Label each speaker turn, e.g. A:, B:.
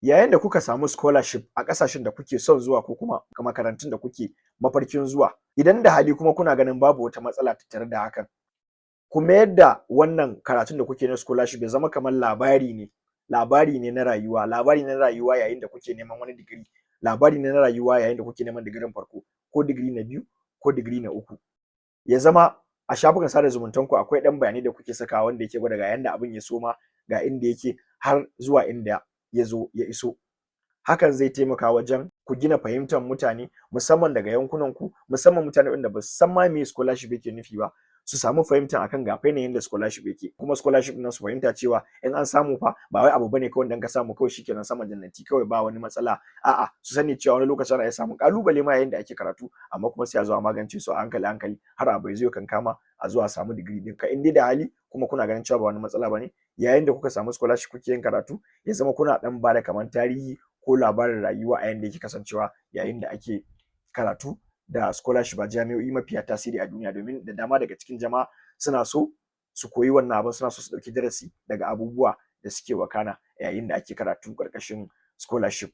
A: Yayin da kuka samu scholarship a ƙasashen da kuke son zuwa ko kuma makarantun da kuke mafarkin zuwa, idan da hali kuma kuna ganin babu wata matsala tattare da hakan, ku mayar da wannan karatun da kuke na scholarship ya zama kamar labari ne na rayuwa yayin da kuke neman wani digiri, labari ne na rayuwa yayin da kuke neman digirin farko ko digiri na biyu ko digiri na uku. Ya zama a shafukan sada zumuntanku akwai ɗan bayanai da kuke sakawa wanda yake gwada ga yanda abin ya soma, ga inda yake har zuwa inda ya zo ya iso. Hakan zai taimaka wajen ku gina fahimtar mutane musamman daga yankunanku, musamman mutane waɗanda ba su san ma meye scholarship yake nufi ba, su samu fahimtar akan ga fa yanayin da scholarship yake, kuma scholarship ɗin nan su fahimta cewa in an samu fa ba wai abu bane kawai idan ka samu kawai shikenan sama jannati kawai ba wani matsala, a'a su sani cewa wani lokaci ana iya samun ƙalubale ma yayin da ake karatu, amma kuma sai a zo a magance su a hankali har abu ya zo ya kankama a zo a samu digiri ɗinka in dai da hali kuma kuna ganin cewa ba wani matsala bane. Yayin da kuka samu scholarship kuke yin karatu ya zama kuna ɗan bada kamar tarihi ko labarin rayuwa a yanda yake kasancewa yayin da ake karatu da scholarship a jami'o'i mafiya tasiri a duniya, domin da dama daga cikin jama'a suna so su koyi wannan abun, suna so su ɗauki darasi daga abubuwa da suke wakana yayin da ake karatu ƙarƙashin scholarship.